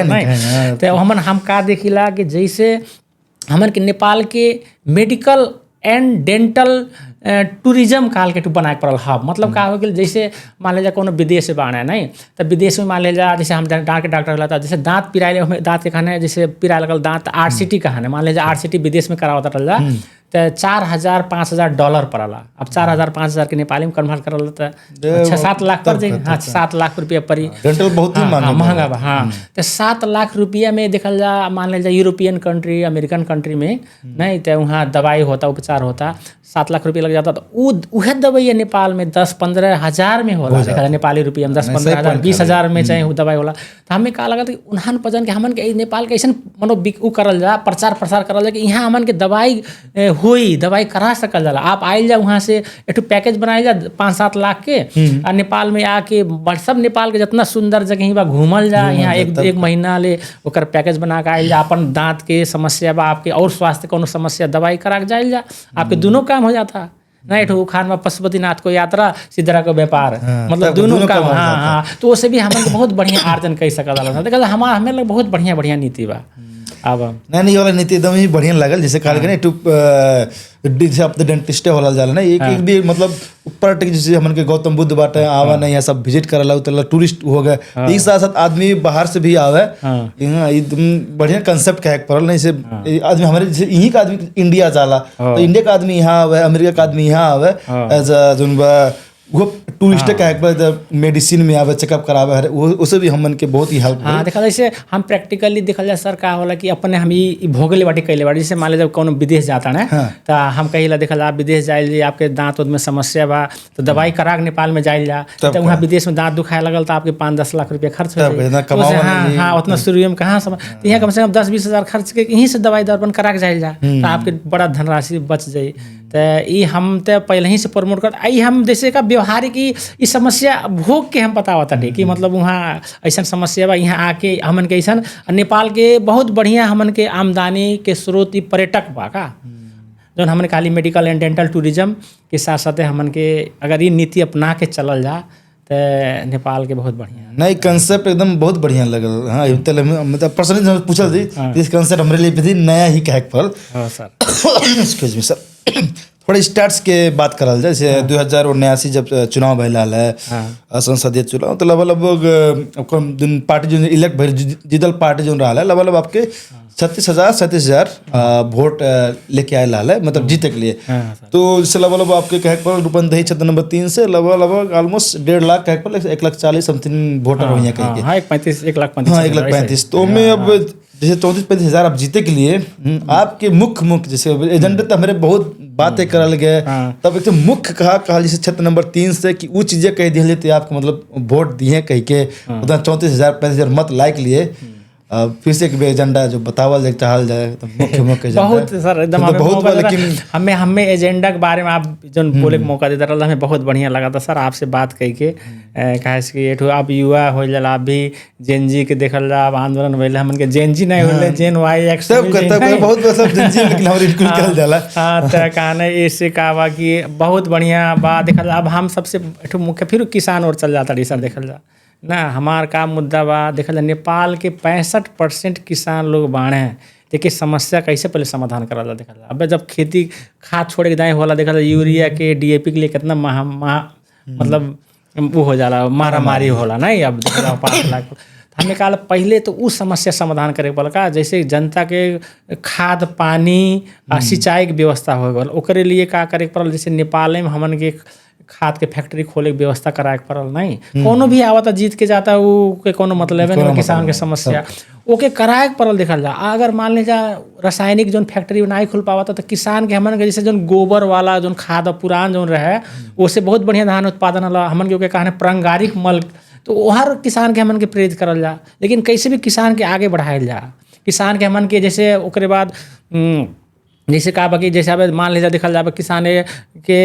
नहीं। तो हम का देखिला कि जैसे हमन के नेपाल के मेडिकल एंड डेंटल टूरिज्म काल के बनाए पड़ल हब। मतलब का हो गया, जैसे मान लीजिए कोनो विदेश से बाढ़ है नहीं, तो विदेश में मान लीजिए जैसे हम दाँत के डॉक्टर रहता, जैसे दाँत पिराए दाँत के खाने जैसे पिराए लगल दाँत RCT कहाने, मान लीजिए RCT विदेश में करावता रहा तो $4,000-5,000 पड़ला। अब 4,000-5,000 के नेपाली में कन्वर्ट करल तो 6-7 लाख पड़ जाए। हाँ, 7 लाख रुपया पड़ी। डेंटल बहुत ही महंगा बा। हाँ, तो 7 लाख रुपया में देखल जा, मान लीजिए यूरोपियन कंट्री, अमेरिकन कंट्री में नहीं, तो वहाँ दवाई होता, उपचार होता, 7 लाख रुपया लग जाता। तो वह दवाई नेपाल में 10-15 हज़ार में होला। देखा नेपाली रुपया में 10-15 हज़ार 20 हज़ार में चाहे वो दवाई होला। तो हमें कहा लगा कि उन्हान पजन के हमन के नेपाल के ऐसा मनो उ करल जा, प्रचार प्रसार करल जा कि यहाँ हमन के दवाई होई, दवाई करा सकल जाला। आप आइल जा वहाँ से एक पैकेज बनाए जा 5-7 लाख के, और नेपाल में आके सब नेपाल के जितना सुंदर जगह बा घूमल जा, यहाँ एक महीना ले ओकर पैकेज बना के आइल जा। अपन दांत के समस्या बा, आपके और स्वास्थ्य कोनो समस्या दवाई करा के जाइल जा, आपके दोनों काम हो जाता नहीं। ठो खान में पशुपतिनाथ को यात्रा, सिद्धरा को व्यापार, मतलब दोनों काम। हाँ, तो उससे भी हमें बहुत बढ़िया आर्जन कर सकल। देखा हमें लोग बहुत बढ़िया नीति बा। अब नहीं वाला नीति एकदम ही बढ़िया लगल। जैसे कहल के जैसे अब डेंटिस्टे होला जाला ना, एक भी मतलब ऊपर तक जैसे हमन के गौतम बुद्ध बाटे आवा नहीं, सब विजिट करला, तो टूरिस्ट हो गए। एक साथ आदमी बाहर से भी आवे, एकदम बढ़िया कंसेप्ट कहे पड़ल नहीं। से आदमी हमारे जैसे यहीं का आदमी इंडिया जाला, तो इंडिया का आदमी यहाँ आवे, अमेरिका का आदमी यहाँ आवे, एज अ वो टूरिस्ट का मेडिसिन में आवे, चेकअप करावे, उसे भी हमन के बहुत ही हेल्प। हाँ, देखा जैसे हम प्रैक्टिकली देखल जाए सर का होला कि अपने हम ई भोगले बाटी कैले बाटी। जैसे मान लीजिए कोनो विदेश जाता है तो हम कहिला देखल आप विदेश जाइल, आपके दांत में समस्या बा तो दवाई करा के नेपाल में जाइल जा, तो वहाँ विदेश में दांत दुखाए लगल तो आपके 5-10 लाख रुपया खर्च हो जाए। हाँ, उतना शुरू में कहाँ तो यहाँ कम से कम 10-20 हज़ार खर्च के यहीं से दवाई दर्पण करा के जाइल जा, तो आपके बड़ा धनराशि बच जाए। तो ये हम तो पहले ही से प्रमोट कर आई। हम जैसे का व्यवहारिक की समस्या भोग के हम पता होता कि मतलब वहाँ ऐसा समस्या बा, यहाँ आके हमन के ऐसा नेपाल के बहुत बढ़िया हमन के आमदनी के स्रोत पर्यटक बा का, जो हमन खाली मेडिकल एंड डेंटल टूरिज्म के साथ साथ हमन के अगर ये नीति अपना के चलल जा तो नेपाल के बहुत बढ़िया नहीं कंसेप्ट एकदम बहुत बढ़िया लगल। हाँ, मतलब पर्सनली पूछल जी इस कंसेप्ट हमारे लिए भी नया ही कहे पड़ल। सर एक्सक्यूज मी सर, थोड़ा स्टार्ट्स के बात करल जाए। जैसे 2079 जब चुनाव भइल है, संसदीय चुनाव, तो लगभग पार्टी जो इलेक्ट भइल जीतल पार्टी जो रहा है लगभग आपके 36,000 वोट लेके आए है, मतलब जीते के लिए। तो जैसे लगभग आपके कहे पर रूपंदेही क्षेत्र नंबर 3 से लगभग ऑलमोस्ट 1.5 लाख कहे पर 1,40,000 समथिंग वोटर हो यहाँ कहीं। हाँ, 1,35,000 तो मैं अब जैसे 34-35 हज़ार आप जीते के लिए आपके मुख्य जैसे एजेंडा तो हमारे बहुत बातें करल गए, तब एक मुख्य कहा जैसे क्षेत्र नंबर 3 से कि वो चीजें कह दी जाती है आपको, मतलब वोट दिए कह के उतना 34,000-35,000 मत लाइक लिए। फिर से एक एजेंडा जो बतावल जाए चाहल जाए तो मुख्य बहुत सर एकदम बहुत, लेकिन हमें एजेंडा के बारे में आप जो बोले के मौका देता रहा, हमें बहुत बढ़िया लगा था सर आपसे बात कह के। कहे आप युवा हो जाला, आप भी जेन जी के देखल जा, आप आंदोलन भइल हमन के जेन जी नहीं होले, जेन वाई एक्स सब बहुत सब जेन जी लेकिन हमरे स्कूल कहल जाला। हां, त कहने ऐसे कहवा कि बहुत बढ़िया बात देखल। अब हम सबसे मुख्य फिर किसान और चल जाता सर देखल जा ना, हमार का मुद्दा बा देखल जाए नेपाल के 65% किसान लोग बाढ़ हैं। देखिए समस्या कैसे पहले समाधान करा जा देखा। अब जब खेती खाद छोड़े के दाएँ होला देखा यूरिया के DAP के लिए कितना मतलब वो हो जाला, मारा मारी होला नहीं। अब 5 लाख हमें कहा पहले तो उस समस्या समाधान करे पड़ा का, जैसे जनता के खाद पानी सिंचाई के व्यवस्था हो गल, ओकरे लिए का करे पड़ल। जैसे नेपाल में हमन के खाद के फैक्ट्री खोले के व्यवस्था कराए के पड़ल नहीं। कोनो भी आवता जीत के जाता वो के कोनो मतलब है नहीं, किसान के समस्या ओके कराए के पड़ल देखल जा। अगर मान लीजिए रासायनिक जो फैक्ट्री नहीं खुल पावता तो किसान के हमन के जैसे जो गोबर वाला जो खाद पुरान जो रहे उससे बहुत बढ़िया धान उत्पादन होला। हमन के कहने पारंपरिक मल, तो हर किसान के हमन के प्रेरित करल जा, लेकिन कैसे भी किसान के आगे बढ़ायल जा। किसान के हमन के जैसे ओकरे बाद जैसे कहा बाकी जैसे अब मान लीजिए देखल जाए किसान के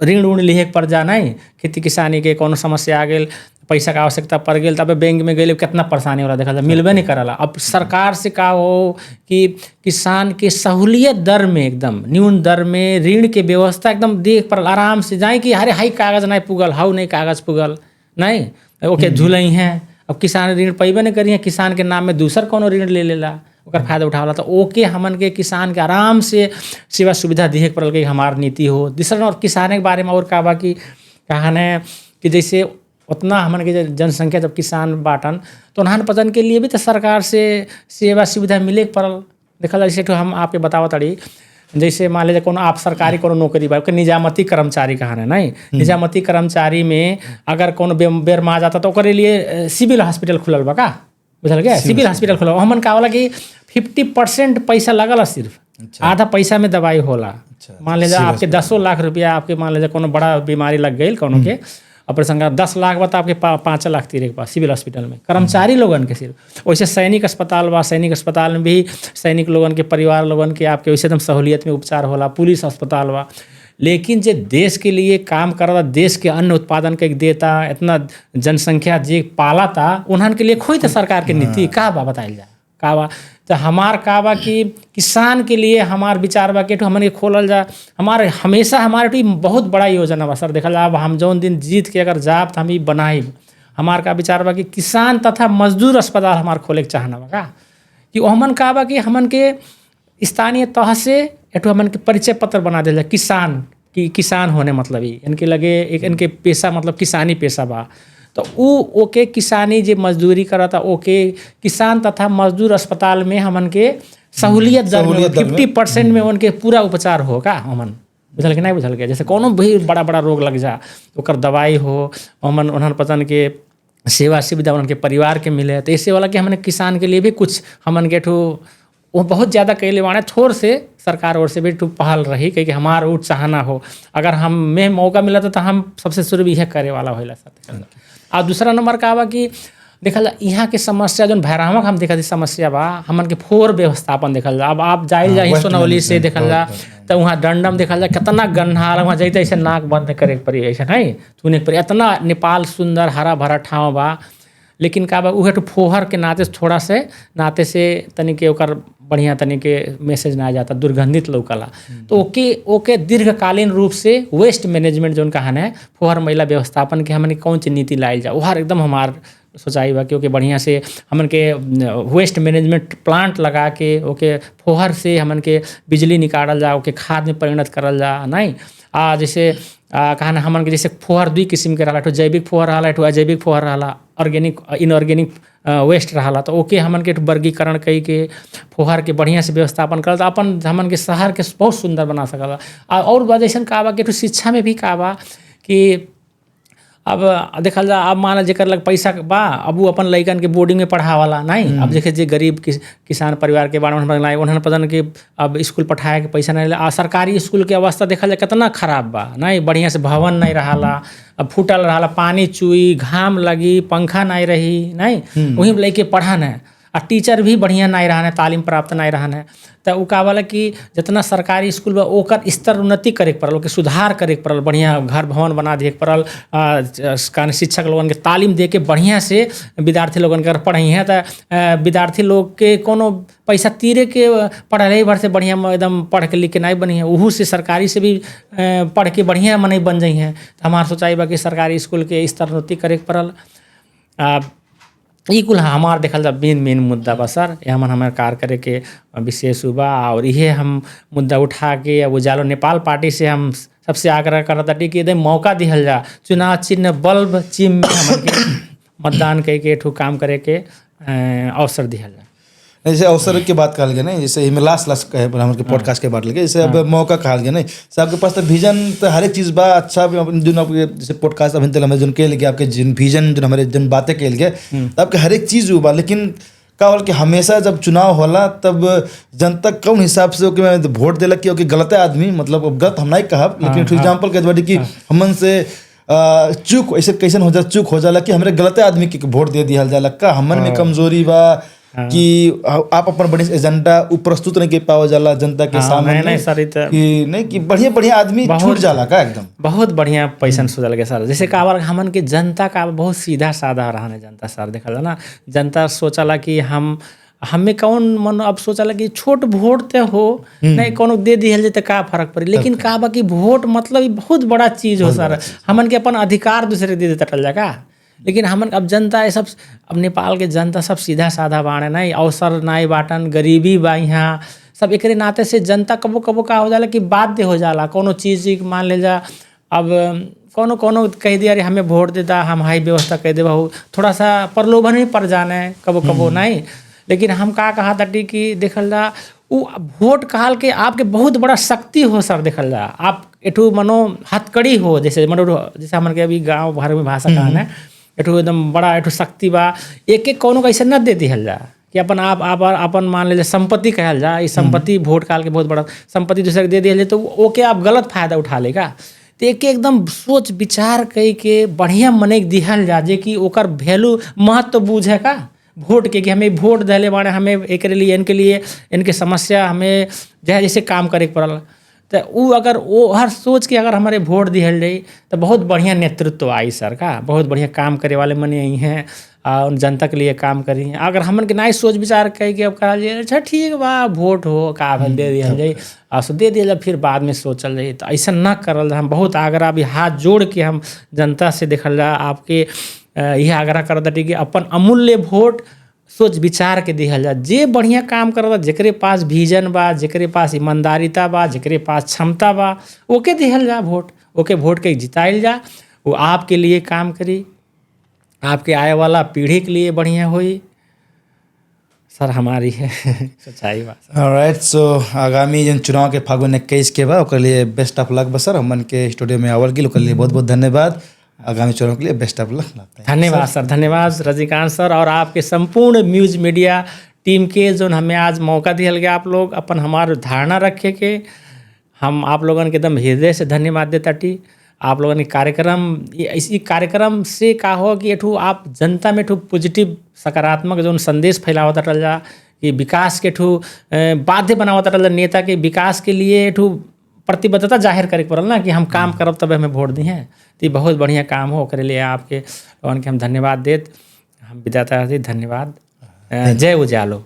ऋण उण लिहे पड़ जा नहीं, खेती किसानी के कोनो समस्या आ गई, पैसा का आवश्यकता पड़ गई, तब बैंक में गए कितना परेशानी हो रहा देखा जाए, मिलबे नहीं करला। अब सरकार से कहा हो कि किसान के सहूलियत दर में एकदम न्यून दर में ऋण के व्यवस्था एकदम देख पर आराम से जाए कि अरे हाई कागज नहीं पुगल, हाउ नहीं कागज पुगल नहीं, ओके झूलई हैं अब किसान ऋण पैबे नहीं करी, किसान के नाम में दूसर कोनो ऋण ले लेला, ओकर फायदा उठावला। तो ओके हमन के किसान के आराम से सेवा सुविधा दिहे के पड़ल कि हमार नीति हो। दूसरा और किसान के बारे में और का बा कि कहन है कि जैसे उतना हमन के जनसंख्या जब किसान बाटन तो उन्हान पतन के लिए भी तो सरकार से सेवा सुविधा मिले के पड़ल। देखल जैसे तो हम आपके बतावत ताड़ी, जैसे मान लीजिए कोनो आप सरकारी कोनो नौकरी बा, निजामती कर्मचारी कहन है नहीं, निजामती कर्मचारी में अगर कोनो बेर में आ जाता तो ओकरे लिए सिविल हॉस्पिटल खुलल बा का, बुझल गया, सिविल हॉस्पिटल खुलल। हमन का होला कि 50% पैसा लगल सिर्फ, आधा पैसा में दवाई होला। मान लीजिए आपके 10 लाख रुपया आपके मान लीजिए कोनो बड़ा बीमारी लग गई कोनो के ऑपरेशन का 10 लाख बता आपके 5 लाख तीरे के पास सिविल हॉस्पिटल में कर्मचारी लोगन के सिर्फ। वैसे सैनिक अस्पताल बा, सैनिक अस्पताल में भी सैनिक लोगन के परिवार लोगन के आपके वैसे एकदम सहूलियत में उपचार होला। पुलिस अस्पताल बा, लेकिन जे देश के लिए काम करता, देश के अन्न उत्पादन के देता, इतना जनसंख्या जे पालाता, उन्हन के लिए खोई तो सरकार के नीति का बा बताइल जा का बा। तो हमार का बा कि किसान के लिए हमार विचार बा कि हमन के खोलल जा। हमारे हमेशा हमारे बहुत बड़ा योजना बा सर, देखल जा अब हम जौन दिन जीत के अगर जाब तो हम ही बनाइब। हमार का विचार बा कि किसान तथा मजदूर अस्पताल हमार खोले के चाहना बा का, कि हमन का बा कि हमन के स्थानीय तह से एठो हमन के परिचय पत्र बना दिया किसान कि किसान होने मतलब ही इनके लगे एक इनके पेशा मतलब किसानी पेशा बा। तो ओके किसानी जे मजदूरी करता ओके किसान तथा मजदूर अस्पताल में हमन के सहूलियत दर में 50% में उनके पूरा उपचार हो का हमन, बुझल के नहीं बुझल के। जैसे कोनो भी बड़ा बड़ा रोग लग जा ओकर दवाई हो, हमन उन्हन पतन के सेवा सुविधा उनके परिवार के मिले। तो ऐसे वाला कि हमने किसान के लिए भी कुछ हमन के ठो वो बहुत ज़्यादा कैले बाने, थोड़ से सरकार ओर से भी ठो पहल रही कि हमार ऊट चाहना हो। अगर हम में मौका मिला तो हम सबसे शुरू भी यह करे वाला होला सर। और दूसरा नंबर का बा कि देखल जा यहाँ के समस्या जो भैरामक हम देखा समस्या बा हमन के फोर व्यवस्थापन देखल जा। अब आप जाइल जा सोनौली से देखल जा तो वहाँ डंडम देखल जा कितना गन्ना वहाँ जाते ऐसे नाक बंद करे के पड़ी ऐसे नहीं सुने के पड़ी। इतना नेपाल सुंदर हरा भरा ठाव बा, लेकिन का बा उहे तो फोहर के नाते थोड़ा से नाते से तनी के ओकर बढ़िया तनी के मैसेज ना आ जाता, दुर्गंधित लौकला। तो ओके दीर्घकालीन रूप से वेस्ट मैनेजमेंट जो कहन है फोहर मैला व्यवस्थापन के हमन कौन सी नीति लाइल जा वहाँ एकदम हमार सोचाई बा क्योंकि बढ़िया से हमन के वेस्ट मैनेजमेंट प्लांट लगा के ओके फोहर से हमन के बिजली निकालल जा, ओके खाद में परिणत करल जा नहीं। जैसे कहना हमन के जैसे फोहर 2 किस्म के रहा, एक जैविक फोहर रहा, एक अजैविक फोहर रहा, ऑर्गेनिक इनऑर्गेनिक वेस्ट रहा। तो ओके हमन के वर्गीकरण कई के फोहर के बढ़िया से व्यवस्थापन करल तो अपन हमन के शहर के बहुत सुंदर बना सकल। और बात ऐसा का बा कि शिक्षा में भी का बा कि अब देखल जा अब मान जेकर लग पैसा बा अब वो अपन लइकन के बोर्डिंग में पढ़ावाला नहीं। अब देखे जे गरीब किसान परिवार के बारे में उन्होंने पता कि अब स्कूल पढ़ाए के पैसा नहीं आ सरकारी स्कूल के अवस्था देखल जाए कितना खराब बा नहीं, बढ़िया से भवन नहीं रहा, अब फूटल रहा, पानी चुई, घाम लगी, पंखा नहीं रही नहीं, वहीं लेके पढ़ाना है। और टीचर भी बढ़िया नहीं रहना है, तालीम प्राप्त नहीं रहना है। तो वो का बोला कि जितना सरकारी स्कूल बा ओकर स्तर उन्नति करे के पड़ल, ओके सुधार करे के पड़ल, बढ़िया घर भवन बना दिए के पड़ल, शिक्षक लोगन के तालीम दे के बढ़िया से विद्यार्थी लोगन के पढ़ाई है। तो विद्यार्थी लोग के कोनो पैसा तीरे के पढ़ाई भर से बढ़िया एकदम पढ़ के लिख के नहीं बनी है, वहू से सरकारी से भी पढ़ के बढ़िया मने बन जाइ है। तो हमार सोचाई बा कि सरकारी स्कूल के स्तर उन्नति करे के पड़ल। कुल हमार देखल जा मेन मुद्दा बा सर, हमन हमार कार्य करे के विशेष बा। और ये हम मुद्दा उठा के अब उजालो नेपाल पार्टी से हम सबसे आग्रह करता कि एकदम मौका दिहल जा, चुनाव चिन्ह बल्ब चिन्ह में हमन के मतदान करके ठू काम करे के अवसर दिहल जा। जैसे अवसर की बात कहल गया नहीं, जैसे लास्ट कहे हमारे पॉडकास्ट के बात लगे जैसे अब मौका कहल गया नहीं से आपके पास तो विजन तो हर एक चीज़ बा अच्छा जो आपके जैसे पॉडकास्ट अभी तक हमें जो कह गया आपके जिन विजन जो हमारे जिन बातें कह गए तो आपके हर एक चीज़ बा। लेकिन का बोल कि हमेशा जब चुनाव होला तब जनता कौन हिसाब से वोट दिलक कि गलत आदमी मतलब गलत हम नहीं कहब, लेकिन एग्जाम्पल कह बाटी कि हमन से चूक ऐसे कैसन हो जा चूक हो जाला कि हमारे गलत आदमी के वोट दे दिया जाला का हमन में कमजोरी बा कि आप अपन बड़ी एजेंडा प्रस्तुत नहीं कर पाओ जाला जनता के सामने नहीं सर कि नहीं कि बढ़िया आदमी छूट जाला का एकदम बहुत बढ़िया पैसा सोचल के सर। जैसे का हमन के जनता का बहुत सीधा साधा रहने जनता सर देखा ना, जनता सोचला कि हमें कौन मन अब सोचला कि छोट वोट ते हो नहीं कोनो दे दिहल जाए का फर्क पड़ी, लेकिन का बा कि वोट मतलब बहुत बड़ा चीज हो सर। हमन के अपन अधिकार दूसरे दे देता टल जाएगा लेकिन हमन अब जनता ये सब, अब नेपाल के जनता सब सीधा साधा बाणे नहीं, अवसर नाई बाटन, गरीबी बा यहाँ सब, एकरे नाते से जनता कबो कबो का हो जाला कि बाध्य हो जाला कोनो चीज़ मान ले जा। अब कोनो कोनो कह दिया अरे हमें वोट देता, हम हाई व्यवस्था कह दे बहु, थोड़ा सा प्रलोभन ही पड़ जाने कबो कबो नहीं। लेकिन हम का कहा ताटी कि देखल जा वो वोट कहल के आपके बहुत बड़ा शक्ति हो सर, देखल जा आप एठू मनो हथकड़ी हो, जैसे मनो जैसे हमन के अभी गाँव भर में भाषा कहना है, एठू एकदम बड़ा एठू शक्ति बा। एक एक कोनो कैसे न दे दिहल जा कि अपन आप अपन मान लीजिए संपत्ति कहल जा, ये संपत्ति वोट काल के बहुत बड़ा संपत्ति दूसरे के दे दिया तो ओके आप गलत फायदा उठा लेगा। तो एक एकदम सोच विचार कई के बढ़िया मने दिहल जा जे कि ओकर वैल्यू महत्व बूझे का वोट के, कि हमें वोट दिले बाड़े, हमें एक लिए इनके समस्या हमें जैसे काम करे पड़ल। तो वो अगर वो हर सोच के अगर हमारे वोट दिहल जाई तो बहुत बढ़िया नेतृत्व आई सर का, बहुत बढ़िया काम करे वाले मन यही हैं और जनता के लिए काम करी हैं। अगर हमन के नहीं सोच विचार कही कि अब कहा जाए अच्छा ठीक बा वोट हो का दे दिया जाए और दे दिया फिर बाद में सोचल जाए, तो ऐसा ना करल। हम बहुत आग्रह अभी हाथ जोड़ के हम जनता से देखल जा आपके यह आग्रह कर दटी कि अपन अमूल्य वोट सोच विचार के दिहल जा, जे बढ़िया काम करता, जेकरे पास विजन बा, जेकरे पास ईमानदारिता बा, जेकरे पास क्षमता बा, ओके दिहल जा वोट, ओके वोट के जिताइल जा। वो आपके लिए काम करी, आपके आए वाला पीढ़ी के लिए बढ़िया हुई सर, हमारी है सच्चाई बात। ऑलराइट, सो आगामी जन चुनाव के फागुन 21 के बा ओकर लिए बेस्ट ऑफ लक बा सर। हमन के स्टूडियो में आवल गेल ओकर लिए बहुत बहुत धन्यवाद। आगामी चुनाव के लिए बेस्ट ऑफ लक। धन्यवाद सर, धन्यवाद रजनीकांत सर और आपके संपूर्ण न्यूज़ मीडिया टीम के जो हमें आज मौका दिया गया, आप लोग अपन हमारे धारणा रखे के हम आप लोगन के एकदम हृदय से धन्यवाद देता टी। आप लोगों ने कार्यक्रम इसी कार्यक्रम से का हो कि एठू आप जनता में एठू पॉजिटिव सकारात्मक जो संदेश फैलावत रह जा कि विकास के एठू बाध्य बनावत रह जा, नेता के विकास के लिए एठू प्रतिबद्धता जाहिर करे पड़ल ना कि हम काम करब तब हमें वोट दी हैं। तो बहुत बढ़िया काम हो, करे लिए आपके लोगन के हम धन्यवाद देत हम विदाता। धन्यवाद। जय उजालो।